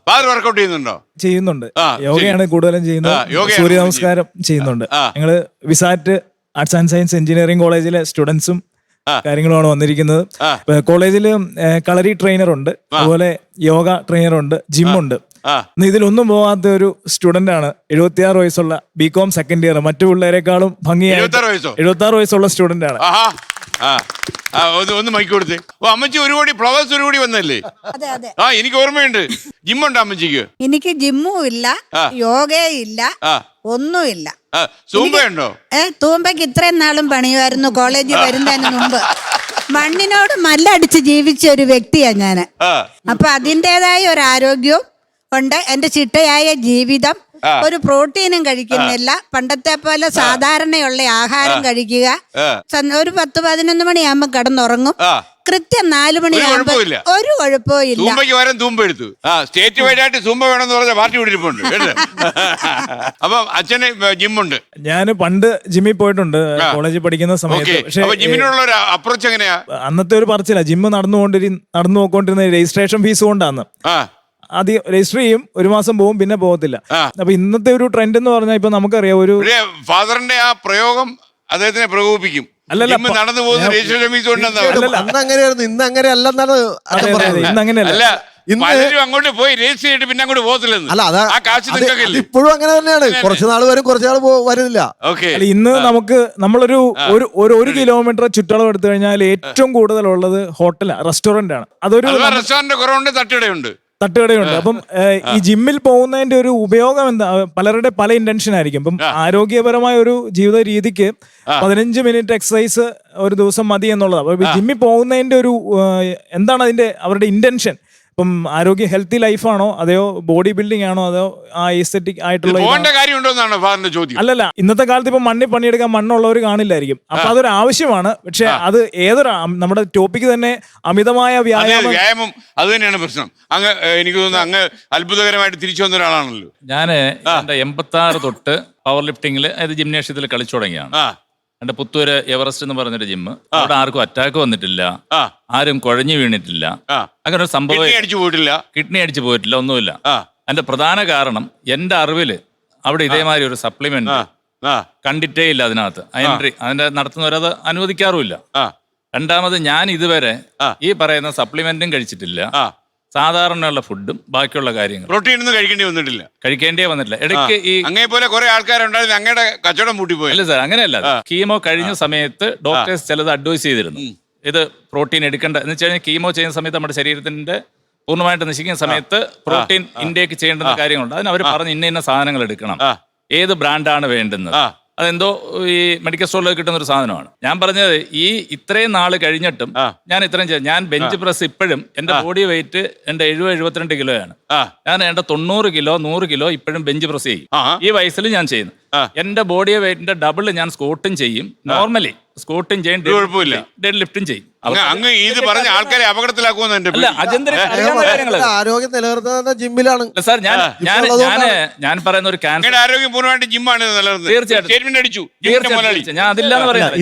Father workout ചെയ്യുന്നുണ്ടോ? ചെയ്യുന്നുണ്ട്. യോഗയാണ് കൂടുതലും ചെയ്യുന്നത്. സൂര്യ നമസ്കാരം ചെയ്യുന്നുണ്ട്. ഞങ്ങള് Vsat arts and science engineering കോളേജിലെ സ്റ്റുഡൻസും കാര്യങ്ങളുമാണ് വന്നിരിക്കുന്നത്. കോളേജിൽ കളരി ട്രെയിനർ ഉണ്ട്, അതുപോലെ യോഗ ട്രെയിനർ ഉണ്ട്, ജിമ്മുണ്ട്. ഇതിലൊന്നും പോവാത്ത ഒരു സ്റ്റുഡന്റ് ആണ്. 76 വയസ്സുള്ള ബികോം സെക്കൻഡ് ഇയർ. മറ്റു പിള്ളേരെക്കാളും ഭംഗിയായി 76 വയസ്സുള്ള സ്റ്റുഡന്റ് ആണ്. ഒന്ന് മൈക്ക് കൊടുത്തേ. അമ്മച്ചി ഒരുപാട് ഫ്ലവേഴ്സ് ഒരുപാട് വന്നല്ലേ? എനിക്ക് ഓർമ്മയുണ്ട്. ജിമ്മുണ്ടോ അമ്മച്ചിക്ക്? എനിക്ക് ജിമ്മും ഇല്ല, യോഗയും ഇല്ല, ഒന്നുമില്ല. തൂമ്പയുണ്ടോ? തൂമ്പയ്ക്ക് ഇത്രയും നാളും പണിയുമായിരുന്നു കോളേജിൽ വരുന്നതിന് മുമ്പ്. മണ്ണിനോട് മല്ലടിച്ച് ജീവിച്ച ഒരു വ്യക്തിയാണ് ഞാന്. അപ്പൊ അതിൻ്റെതായ ഒരു ആരോഗ്യവും ഉണ്ട്. എന്റെ ചിട്ടയായ ജീവിതം, ഒരു പ്രോട്ടീനും കഴിക്കുന്നില്ല. പണ്ടത്തെ പോലെ സാധാരണയുള്ള ആഹാരം കഴിക്കുക. ഒരു 10-11 മണിയാകുമ്പോ കിടന്നുറങ്ങും. കൃത്യം 4 മണിയാകുമ്പോ ഒരു കുഴപ്പവും ഇല്ല. സ്റ്റേറ്റ് വൈഡ് ആയിട്ട് സൂമ്പ വേണമെന്ന് പറഞ്ഞ പാർട്ടി വിട്ടിരിപ്പുണ്ട്. അപ്പൊ അച്ഛന് ജിമ്മുണ്ട്. ഞാൻ പണ്ട് ജിമ്മിൽ പോയിട്ടുണ്ട് കോളേജിൽ പഠിക്കുന്ന സമയത്ത്. പക്ഷേ ജിമ്മിനുള്ള ഒരു അപ്രോച്ച് എങ്ങനെയാ? അന്നത്തെ ഒരു പറച്ചില്ല, ജിമ്മ് നടന്നു പോയിക്കൊണ്ടിരുന്ന രജിസ്ട്രേഷൻ ഫീസ് കൊണ്ടാണ്. ആദ്യം രജിസ്റ്റർ ചെയ്യും, 1 മാസം പോകും, പിന്നെ പോകത്തില്ല. അപ്പൊ ഇന്നത്തെ ഒരു ട്രെൻഡ് എന്ന് പറഞ്ഞാൽ ഇപ്പൊ നമുക്കറിയാം, ഒരു ഫാദറിന്റെ ആ പ്രയോഗം അദ്ദേഹത്തിനെ പ്രകോപിപ്പിക്കും. നടന്നു പോകുന്ന രജിസ്ട്രേഷൻ ഫീസ് അങ്ങോട്ട് പോയി രജിസ്റ്റർ ചെയ്തിട്ട് പിന്നെ അങ്ങോട്ട് പോകത്തില്ലെന്ന്. ഇപ്പോഴും അങ്ങനെ തന്നെയാണ്. കുറച്ച് നാൾ വരും, കുറച്ച് നാൾ വരുന്നില്ല. ഇന്ന് നമുക്ക് നമ്മളൊരു 1 കിലോമീറ്റർ ചുറ്റളവ് എടുത്തു കഴിഞ്ഞാൽ ഏറ്റവും കൂടുതലുള്ളത് ഹോട്ടലാണ്, റെസ്റ്റോറന്റ് ആണ്. അതൊരു റെസ്റ്റോറന്റ് കുറവുണ്ട്, തട്ടുകടയുണ്ട്. അപ്പം ഈ ജിമ്മിൽ പോകുന്നതിന്റെ ഒരു ഉപയോഗം എന്താ? പലരുടെ പല ഇന്റൻഷൻ ആയിരിക്കും. ഇപ്പം ആരോഗ്യപരമായ ഒരു ജീവിത രീതിക്ക് 15 മിനിറ്റ് എക്സസൈസ് ഒരു ദിവസം മതി എന്നുള്ളത്. അപ്പൊ ജിമ്മിൽ പോകുന്നതിന്റെ ഒരു എന്താണ് അവരുടെ ഇന്റൻഷൻ? ഇപ്പം ആരോഗ്യ ഹെൽത്തി ലൈഫാണോ, അതെയോ ബോഡി ബിൽഡിംഗ് ആണോ, അതോ ആ എസ്തെറ്റിക് ആയിട്ടുള്ള? അല്ലല്ല, ഇന്നത്തെ കാലത്ത് ഇപ്പൊ മണ്ണിൽ പണിയെടുക്കാൻ മണ്ണുള്ളവർ കാണില്ലായിരിക്കും. അപ്പൊ അതൊരു ആവശ്യമാണ്. പക്ഷെ അത് ഏതൊരു നമ്മുടെ ടോപ്പിക്ക് തന്നെ അമിതമായ വ്യായാമം അത് തന്നെയാണ് പ്രശ്നം. അങ്ങ് എനിക്ക് തോന്നുന്നു അങ്ങ് അത്ഭുതകരമായിട്ട് തിരിച്ചു വന്ന ഒരാളാണല്ലോ. ഞാൻ എന്റെ 86 തൊട്ട് പവർ ലിഫ്റ്റിംഗിൽ, അതായത് ജിംനേഷ്യത്തിൽ കളിച്ചു തുടങ്ങിയാണ്. എന്റെ പുത്തൂര് എവറസ്റ്റ് എന്ന് പറഞ്ഞൊരു ജിമ്മ്. അവിടെ ആർക്കും അറ്റാക്ക് വന്നിട്ടില്ല, ആരും കുഴഞ്ഞു വീണിട്ടില്ല, അങ്ങനെ ഒരു സംഭവം. കിഡ്നി അടിച്ചു പോയിട്ടില്ല, ഒന്നുമില്ല. അതിന്റെ പ്രധാന കാരണം എന്റെ അറിവില് അവിടെ ഇതേമാതിരി ഒരു സപ്ലിമെന്റ് കണ്ടിട്ടേ ഇല്ല അതിനകത്ത്. അതിന്റെ നടത്തുന്നവരത് അനുവദിക്കാറുമില്ല. രണ്ടാമത്, ഞാൻ ഇതുവരെ ഈ പറയുന്ന സപ്ലിമെന്റും കഴിച്ചിട്ടില്ല, സാധാരണയുള്ള ഫുഡും ബാക്കിയുള്ള കാര്യങ്ങൾ. പ്രോട്ടീൻ ഒന്നും കഴിക്കേണ്ടേ വന്നിട്ടില്ല. ഇടയ്ക്ക് ഈ പോലെ കുറെ ആൾക്കാരുണ്ടായിരുന്നു, അങ്ങയുടെ കച്ചവടം പൂട്ടിപ്പോയി. അല്ല സാർ, അങ്ങനെയല്ല. കീമോ കഴിഞ്ഞ സമയത്ത് ഡോക്ടേഴ്സ് ചിലത് അഡ്വൈസ് ചെയ്തിരുന്നു, ഇത് പ്രോട്ടീൻ എടുക്കേണ്ട എന്ന് വെച്ച് കഴിഞ്ഞാൽ കീമോ ചെയ്യുന്ന സമയത്ത് നമ്മുടെ ശരീരത്തിന്റെ പൂർണ്ണമായിട്ട് നശിക്കുന്ന സമയത്ത് പ്രോട്ടീൻ ഇൻടേക്ക് ചെയ്യേണ്ടുന്ന കാര്യങ്ങളുണ്ട്. അതിന് അവർ പറഞ്ഞ് ഇന്ന സാധനങ്ങൾ എടുക്കണം, ഏത് ബ്രാൻഡാണ് വേണ്ടുന്നത്. അതെന്തോ ഈ മെഡിക്കൽ സ്റ്റോറിൽ കിട്ടുന്ന ഒരു സാധനമാണ്. ഞാൻ പറഞ്ഞത്, ഈ ഇത്രയും നാള് കഴിഞ്ഞിട്ടും ഞാൻ ഇത്രയും ചെയ്തു. ഞാൻ ബെഞ്ച് പ്രസ് ഇപ്പോഴും എന്റെ ബോഡി വെയിറ്റ് എന്റെ 70-72 കിലോയാണ്. ഞാൻ എന്റെ 90 കിലോ 100 കിലോ ഇപ്പോഴും ബെഞ്ച് പ്രസ് ചെയ്യും. ഈ വയസ്സിൽ ഞാൻ ചെയ്യുന്നു. എന്റെ ബോഡി വെയിറ്റിന്റെ ഡബിൾ ഞാൻ സ്ക്വാട്ടും ചെയ്യും. നോർമലി സ്ക്വാട്ടും ചെയ്യും, ഡെഡ് ലിഫ്റ്റും ചെയ്യും. അങ്ങ് ഇത് പറഞ്ഞ ആൾക്കാരെ അപകടത്തിലാക്കുമെന്ന് ആരോഗ്യം നിലനിർത്തുന്ന ജിമ്മിലാണ് സാർ. ഞാൻ പറയുന്ന ഒരു ക്യാൻസർ ആരോഗ്യം പൂർണ്ണമായിട്ട് ജിമ്മാണ് തീർച്ചയായിട്ടും. ഞാൻ അതില്ലാന്ന് പറയുന്നത്.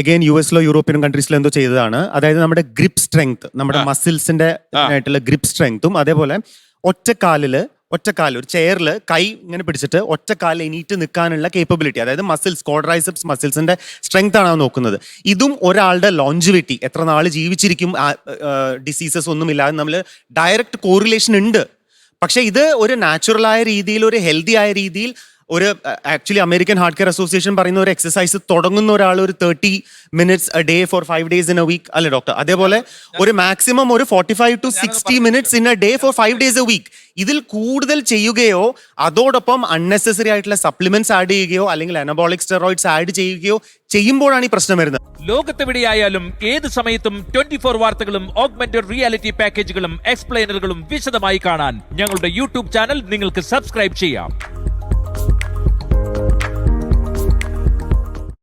അഗൈൻ US-ലോ യൂറോപ്യൻ കൺട്രീസിലോ എന്തോ ചെയ്തതാണ്. അതായത് നമ്മുടെ ഗ്രിപ്പ് സ്ട്രെങ്ത്, നമ്മുടെ മസിൽസിന്റെ ആയിട്ടുള്ള ഗ്രിപ്പ് സ്ട്രെങ്ത്തും, അതേപോലെ ഒറ്റക്കാല് ഒരു ചെയറിൽ കൈ ഇങ്ങനെ പിടിച്ചിട്ട് ഒറ്റക്കാലിൽ എണീറ്റ് നിൽക്കാനുള്ള കേപ്പബിലിറ്റി, അതായത് മസിൽസ്, ക്വാഡ്രൈസെപ്സ് മസിൽസിന്റെ സ്ട്രെങ്ത് ആണ് നോക്കുന്നത്. ഇതും ഒരാളുടെ ലോഞ്ചിവിറ്റി, എത്ര നാൾ ജീവിച്ചിരിക്കും, ഡിസീസസ് ഒന്നും ഇല്ലാതെ നമ്മൾ ഡയറക്റ്റ് കോറിലേഷൻ ഉണ്ട്. പക്ഷെ ഇത് ഒരു നാച്ചുറലായ രീതിയിൽ, ഒരു ഹെൽത്തി ആയ രീതിയിൽ, ഒരു actually American heart care association പറയുന്ന ഒരു എക്സസൈസ് തുടങ്ങുന്ന ഒരാൾ ഒരു 30 minutes a day for 5 days in a week അല്ലേ ഡോക്ടർ? അതേപോലെ ഒരു മാക്സിമം ഒരു 45 to 60 minutes in a day for 5 days a week. ഇതിൽ കൂടുതൽ ചെയ്യുകയോ അതോടൊപ്പം അൺനെസസറി ആയിട്ടുള്ള സപ്ലിമെന്റ്സ് ആഡ് ചെയ്യുകയോ അല്ലെങ്കിൽ അനബോളിക് സ്റ്റെറോയിഡ്സ് ആഡ് ചെയ്യുകയോ ചെയ്യുമ്പോഴാണ് ഈ പ്രശ്നം വരുന്നത്. ലോകത്തെവിടെയായാലും ഏത് സമയത്തും 24 വാർത്തകളും ഓഗ്മെന്റഡ് റിയാലിറ്റി പാക്കേജുകളും എക്സ്പ്ലെയിനറുകളും വിശദമായി കാണാൻ ഞങ്ങളുടെ YouTube ചാനൽ നിങ്ങൾക്ക് സബ്സ്ക്രൈബ് ചെയ്യാം.